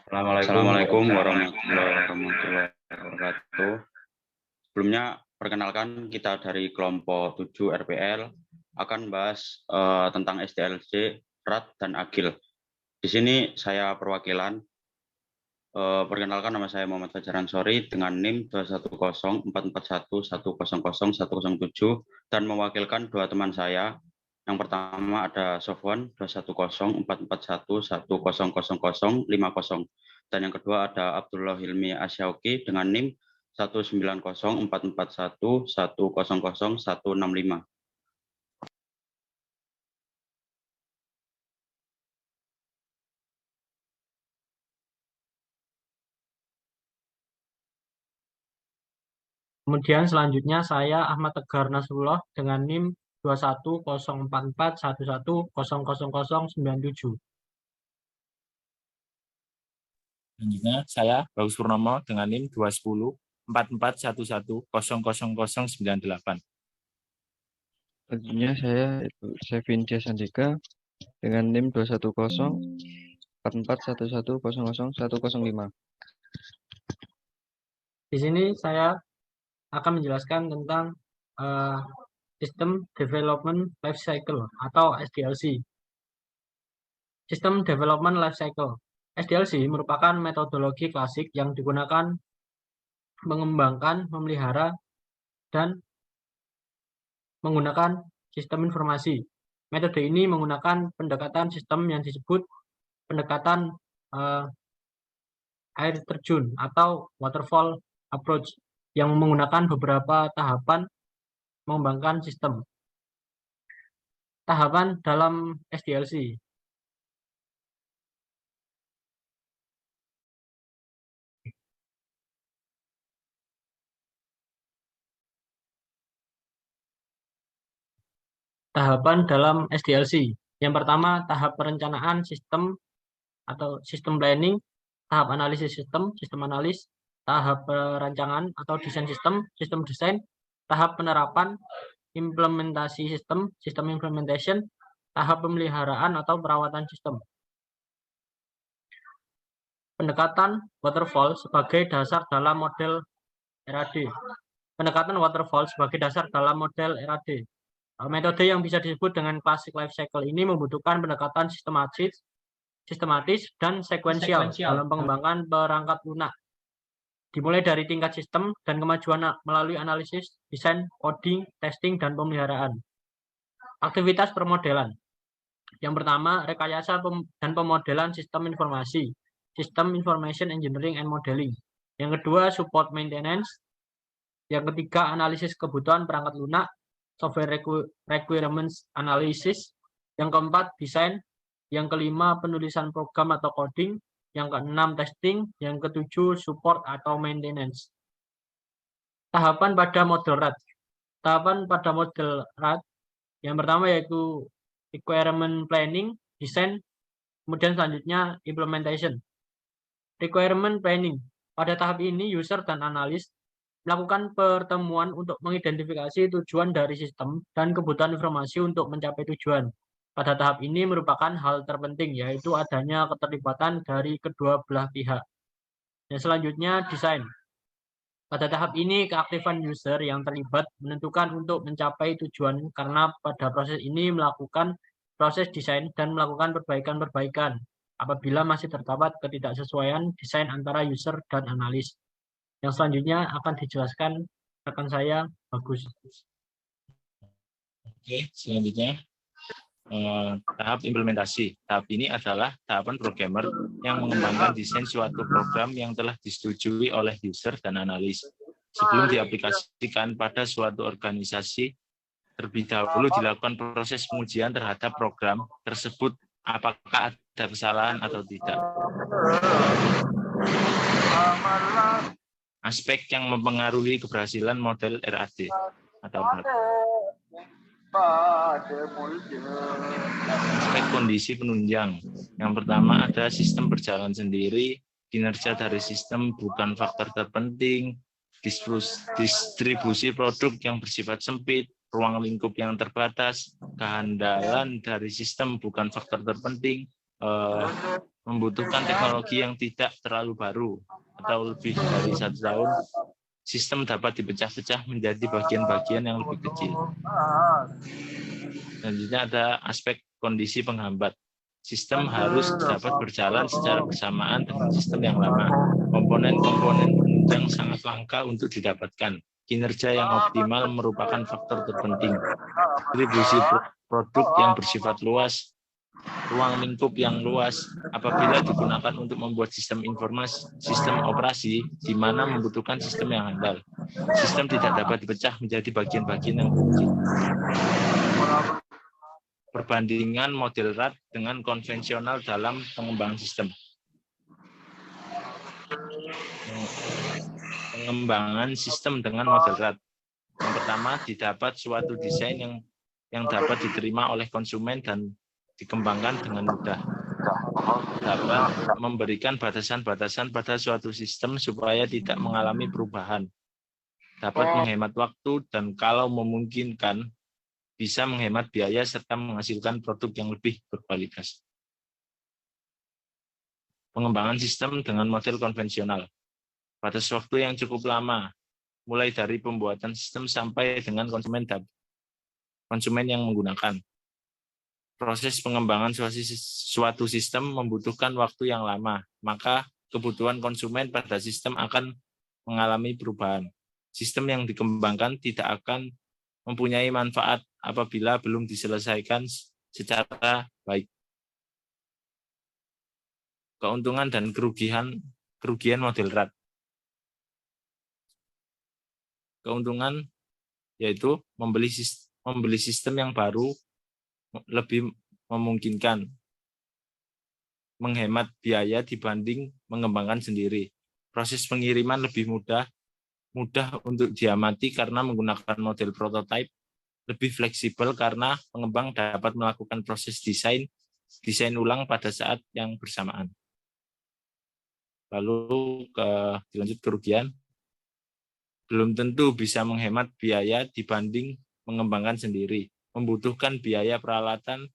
Assalamualaikum warahmatullahi wabarakatuh. Sebelumnya, perkenalkan kita dari kelompok 7 RPL akan bahas tentang SDLC, RAT, dan Agil. Di sini saya perwakilan. Perkenalkan, nama saya Muhammad Fajar Ansori dengan NIM 2104411001007 dan mewakilkan dua teman saya. Yang pertama ada Sofwan 2104411001050 dan yang kedua ada Abdullah Hilmi Asyauki dengan NIM 1904441000165. Kemudian selanjutnya saya Ahmad Tegar Nasrullah dengan NIM 2104411000097. Selanjutnya saya Bagus Purnomo dengan NIM 2104411000098. Selanjutnya saya Sevin Jasandika dengan NIM 2104411000105. Di sini saya akan menjelaskan tentang System Development Life Cycle atau SDLC. System Development Life Cycle SDLC merupakan metodologi klasik yang digunakan mengembangkan, memelihara, dan menggunakan sistem informasi. Metode ini menggunakan pendekatan sistem yang disebut pendekatan air terjun atau waterfall approach yang menggunakan beberapa tahapan mengembangkan sistem. Tahapan dalam SDLC. Tahapan dalam SDLC. Yang pertama, tahap perencanaan sistem atau sistem planning, tahap analisis sistem, sistem analis, tahap perancangan atau desain sistem, sistem desain, tahap penerapan, implementasi sistem, sistem implementation, tahap pemeliharaan atau perawatan sistem. Pendekatan waterfall sebagai dasar dalam model RAD. Pendekatan waterfall sebagai dasar dalam model RAD. Metode yang bisa disebut dengan classic life cycle ini membutuhkan pendekatan sistematis dan sekuensial dalam pengembangan perangkat lunak. Dimulai dari tingkat sistem dan kemajuan melalui analisis, desain, coding, testing, dan pemeliharaan. Aktivitas permodelan. Yang pertama, rekayasa dan pemodelan sistem informasi, System Information Engineering and Modeling. Yang kedua, support maintenance. Yang ketiga, analisis kebutuhan perangkat lunak, software requirements analysis. Yang keempat, desain. Yang kelima, penulisan program atau coding. Yang keenam, testing. Yang ketujuh, support atau maintenance. Tahapan pada model RAD. Tahapan pada model RAD yang pertama yaitu requirement planning, desain, kemudian selanjutnya implementation. Requirement planning. Pada tahap ini, user dan analis melakukan pertemuan untuk mengidentifikasi tujuan dari sistem dan kebutuhan informasi untuk mencapai tujuan. Pada tahap ini merupakan hal terpenting, yaitu adanya keterlibatan dari kedua belah pihak. Dan selanjutnya, desain. Pada tahap ini, keaktifan user yang terlibat menentukan untuk mencapai tujuan karena pada proses ini melakukan proses desain dan melakukan perbaikan-perbaikan apabila masih terdapat ketidaksesuaian desain antara user dan analis. Yang selanjutnya akan dijelaskan rekan saya, Bagus. Oke, selanjutnya tahap implementasi. Tahap ini adalah tahapan programmer yang mengembangkan desain suatu program yang telah disetujui oleh user dan analis. Sebelum diaplikasikan pada suatu organisasi, terlebih dahulu dilakukan proses pengujian terhadap program tersebut apakah ada kesalahan atau tidak. Aspek yang mempengaruhi keberhasilan model RAD atau aspek kondisi penunjang. Yang pertama ada sistem berjalan sendiri, kinerja dari sistem bukan faktor terpenting, distribusi produk yang bersifat sempit, ruang lingkup yang terbatas, kehandalan dari sistem bukan faktor terpenting, membutuhkan teknologi yang tidak terlalu baru atau lebih dari 1 tahun, sistem dapat dipecah-pecah menjadi bagian-bagian yang lebih kecil. Selanjutnya ada aspek kondisi penghambat. Sistem harus dapat berjalan secara bersamaan dengan sistem yang lama. Komponen-komponen penunjang sangat langka untuk didapatkan. Kinerja yang optimal merupakan faktor terpenting. Distribusi produk yang bersifat luas, ruang lingkup yang luas apabila digunakan untuk membuat sistem informasi, sistem operasi di mana membutuhkan sistem yang handal. Sistem tidak dapat dipecah menjadi bagian-bagian yang kecil. Perbandingan model RAD dengan konvensional dalam pengembangan sistem. Pengembangan sistem dengan model RAD. Yang pertama, didapat suatu desain yang dapat diterima oleh konsumen dan dikembangkan dengan mudah. Dapat memberikan batasan-batasan pada suatu sistem supaya tidak mengalami perubahan. Dapat menghemat waktu dan kalau memungkinkan bisa menghemat biaya serta menghasilkan produk yang lebih berkualitas. Pengembangan sistem dengan model konvensional. Batas waktu yang cukup lama, mulai dari pembuatan sistem sampai dengan konsumen yang menggunakan. Proses pengembangan suatu sistem membutuhkan waktu yang lama, maka kebutuhan konsumen pada sistem akan mengalami perubahan. Sistem yang dikembangkan tidak akan mempunyai manfaat apabila belum diselesaikan secara baik. Keuntungan dan kerugian model RAD. Keuntungan yaitu membeli sistem yang baru lebih memungkinkan, menghemat biaya dibanding mengembangkan sendiri. Proses pengiriman lebih mudah untuk diamati karena menggunakan model prototype, lebih fleksibel karena pengembang dapat melakukan proses desain ulang pada saat yang bersamaan. Lalu dilanjut kerugian. Belum tentu bisa menghemat biaya dibanding mengembangkan sendiri. Membutuhkan biaya peralatan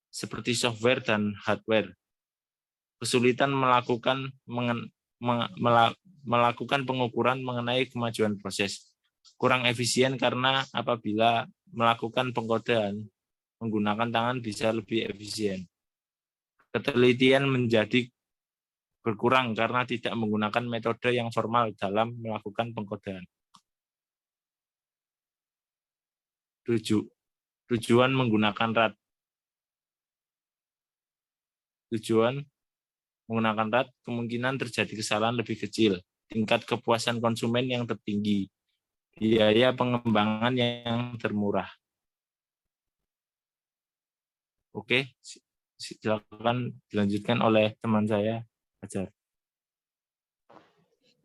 seperti software dan hardware. Kesulitan melakukan pengukuran mengenai kemajuan proses. Kurang efisien karena apabila melakukan pengkodean menggunakan tangan bisa lebih efisien. Ketelitian menjadi berkurang karena tidak menggunakan metode yang formal dalam melakukan pengkodean. Tujuan menggunakan RAD. Tujuan menggunakan RAD kemungkinan terjadi kesalahan lebih kecil, tingkat kepuasan konsumen yang tertinggi, biaya pengembangan yang termurah. Oke, silakan dilanjutkan oleh teman saya, Fajar.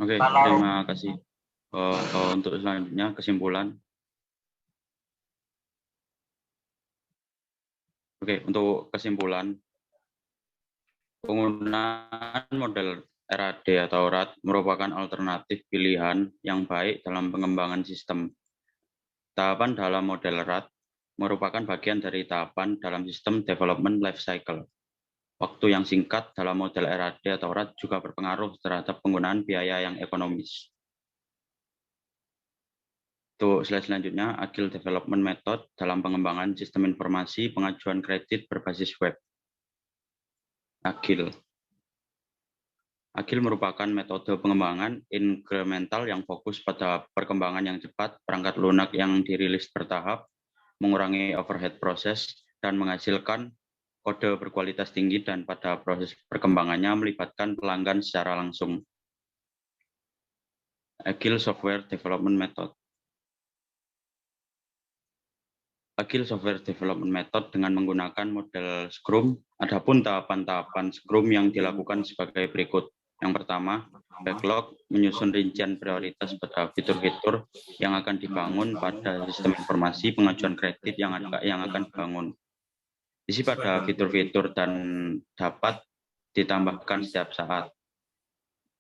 Oke, terima kasih. Untuk selanjutnya kesimpulan. Oke, untuk kesimpulan, penggunaan model RAD atau RAD merupakan alternatif pilihan yang baik dalam pengembangan sistem. Tahapan dalam model RAD merupakan bagian dari tahapan dalam sistem development life cycle. Waktu yang singkat dalam model RAD atau RAD juga berpengaruh terhadap penggunaan biaya yang ekonomis. Untuk slide selanjutnya, Agile Development Method dalam pengembangan sistem informasi pengajuan kredit berbasis web. Agile merupakan metode pengembangan inkremental yang fokus pada perkembangan yang cepat, perangkat lunak yang dirilis bertahap, mengurangi overhead proses, dan menghasilkan kode berkualitas tinggi dan pada proses perkembangannya melibatkan pelanggan secara langsung. Agile Software Development Method. Agile Software Development Method dengan menggunakan model Scrum, adapun tahapan-tahapan Scrum yang dilakukan sebagai berikut. Yang pertama, backlog menyusun rincian prioritas pada fitur-fitur yang akan dibangun pada sistem informasi pengajuan kredit yang akan dibangun. Isi pada fitur-fitur dan dapat ditambahkan setiap saat.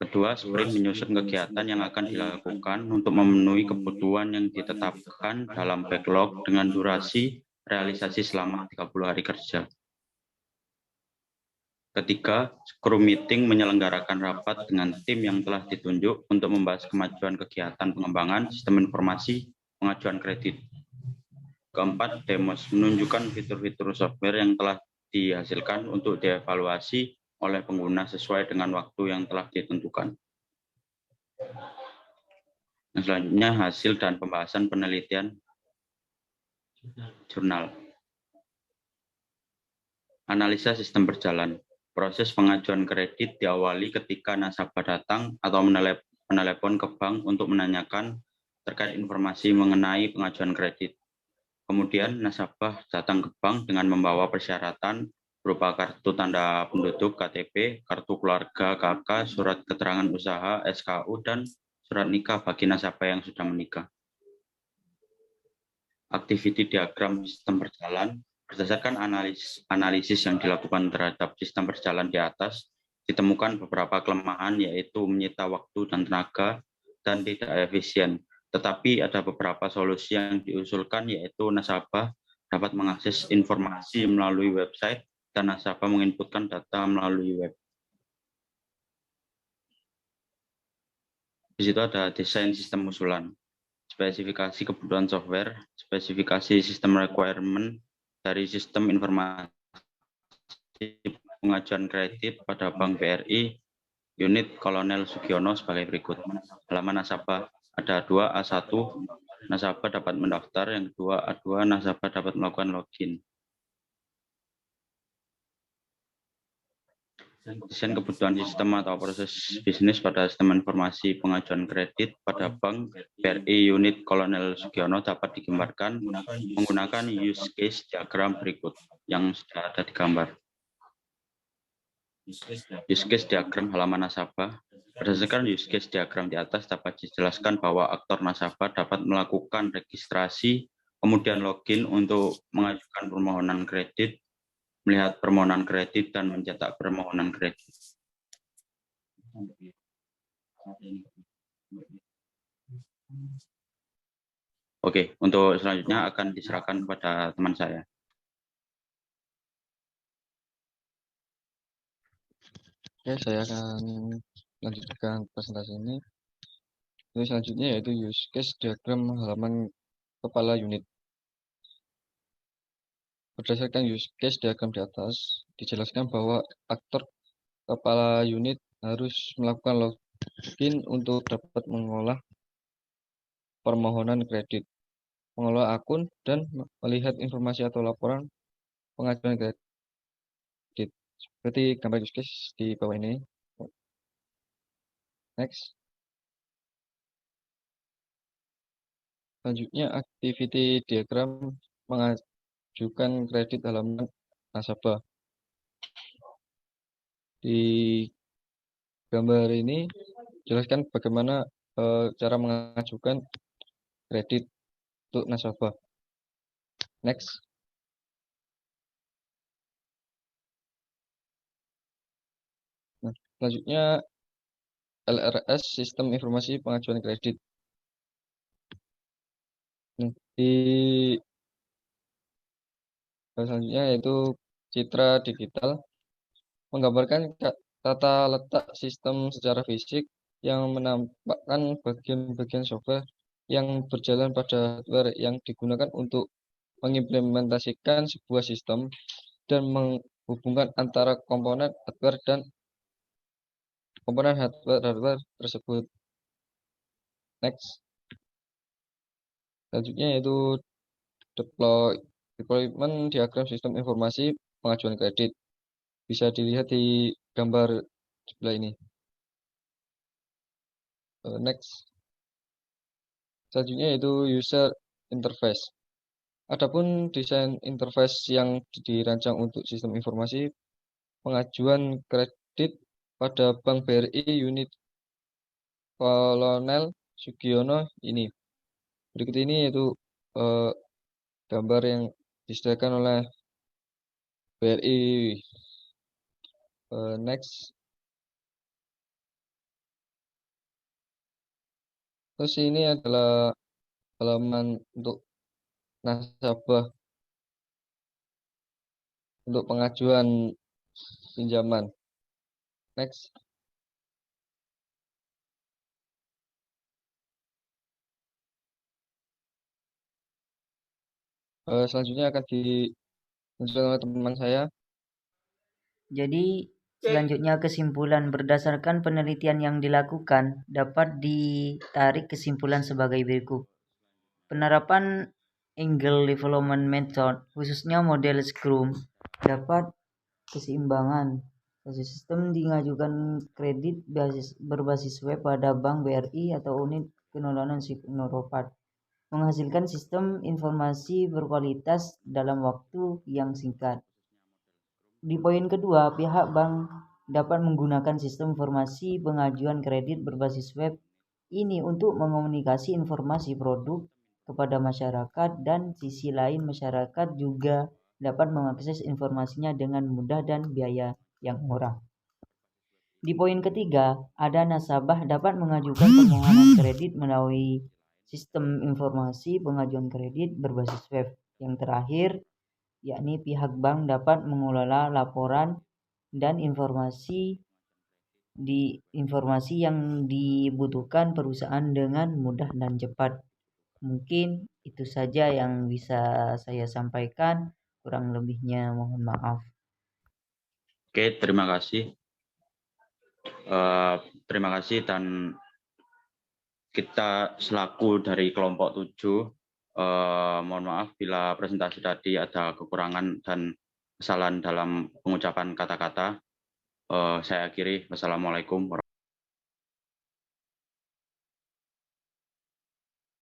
Kedua, sprint menyusun kegiatan yang akan dilakukan untuk memenuhi kebutuhan yang ditetapkan dalam backlog dengan durasi realisasi selama 30 hari kerja. Ketiga, Scrum Meeting menyelenggarakan rapat dengan tim yang telah ditunjuk untuk membahas kemajuan kegiatan pengembangan sistem informasi pengajuan kredit. Keempat, Demos menunjukkan fitur-fitur software yang telah dihasilkan untuk dievaluasi oleh pengguna sesuai dengan waktu yang telah ditentukan. Nah, selanjutnya hasil dan pembahasan penelitian jurnal. Analisa sistem berjalan. Proses pengajuan kredit diawali ketika nasabah datang atau menelepon ke bank untuk menanyakan terkait informasi mengenai pengajuan kredit. Kemudian nasabah datang ke bank dengan membawa persyaratan berupa kartu tanda penduduk KTP, kartu keluarga KK, surat keterangan usaha SKU, dan surat nikah bagi nasabah yang sudah menikah. Activity diagram sistem berjalan. Berdasarkan analisis yang dilakukan terhadap sistem berjalan di atas, ditemukan beberapa kelemahan, yaitu menyita waktu dan tenaga dan tidak efisien. Tetapi ada beberapa solusi yang diusulkan, yaitu nasabah dapat mengakses informasi melalui website dan nasabah menginputkan data melalui web. Di situ ada desain sistem usulan, spesifikasi kebutuhan software, spesifikasi sistem requirement dari sistem informasi pengajuan kredit pada Bank BRI, unit Kolonel Sugiono sebagai berikut. Halaman nasabah ada 2A1, nasabah dapat mendaftar, yang kedua A2, nasabah dapat melakukan login. Desain kebutuhan sistem atau proses bisnis pada sistem informasi pengajuan kredit pada Bank BRI unit Kolonel Sugiono dapat digambarkan menggunakan use case diagram berikut yang sudah ada di gambar. Use case diagram halaman nasabah. Berdasarkan use case diagram di atas dapat dijelaskan bahwa aktor nasabah dapat melakukan registrasi, kemudian login untuk mengajukan permohonan kredit, melihat permohonan kredit, dan mencetak permohonan kredit. Oke, untuk selanjutnya akan diserahkan kepada teman saya. Oke, saya akan lanjutkan presentasi ini. Jadi selanjutnya yaitu use case diagram halaman kepala unit. Berdasarkan use case diagram di atas, dijelaskan bahwa aktor kepala unit harus melakukan login untuk dapat mengolah permohonan kredit, mengelola akun, dan melihat informasi atau laporan pengajuan kredit. Seperti gambar use case di bawah ini. Next. Selanjutnya, activity diagram mengajukan kredit halaman nasabah. Di gambar ini, jelaskan bagaimana cara mengajukan kredit untuk nasabah. Next. Nah, selanjutnya, LRS, Sistem Informasi Pengajuan Kredit. Nah, di selanjutnya yaitu citra digital, menggambarkan tata letak sistem secara fisik yang menampakkan bagian-bagian software yang berjalan pada hardware yang digunakan untuk mengimplementasikan sebuah sistem dan menghubungkan antara komponen hardware dan komponen hardware tersebut. Next. Selanjutnya yaitu deployment diagram sistem informasi pengajuan kredit. Bisa dilihat di gambar sebelah ini. Next. Selanjutnya yaitu user interface. Adapun desain interface yang dirancang untuk sistem informasi pengajuan kredit pada Bank BRI unit Kolonel Sugiono ini. Berikut ini yaitu gambar yang disediakan oleh BRI. Next. Terus ini adalah halaman untuk nasabah untuk pengajuan pinjaman. Next. Selanjutnya akan dilanjutkan oleh teman saya. Jadi selanjutnya kesimpulan berdasarkan penelitian yang dilakukan dapat ditarik kesimpulan sebagai berikut. Penerapan Angle Development Method, khususnya model Scrum, dapat keseimbangan. Sistem mengajukan kredit berbasis web pada Bank BRI atau unit pendanaan Signoropat, menghasilkan sistem informasi berkualitas dalam waktu yang singkat. Di poin kedua, pihak bank dapat menggunakan sistem informasi pengajuan kredit berbasis web ini untuk mengomunikasi informasi produk kepada masyarakat, dan sisi lain masyarakat juga dapat mengakses informasinya dengan mudah dan biaya yang murah. Di poin ketiga, ada nasabah dapat mengajukan permohonan kredit melalui sistem informasi pengajuan kredit berbasis web. Yang terakhir, yakni pihak bank dapat mengelola laporan dan informasi yang dibutuhkan perusahaan dengan mudah dan cepat. Mungkin itu saja yang bisa saya sampaikan, kurang lebihnya mohon maaf. Oke, terima kasih. Terima kasih, dan kita selaku dari kelompok 7, mohon maaf bila presentasi tadi ada kekurangan dan kesalahan dalam pengucapan kata-kata. Saya akhiri. Wassalamualaikum warahmatullahi wabarakatuh.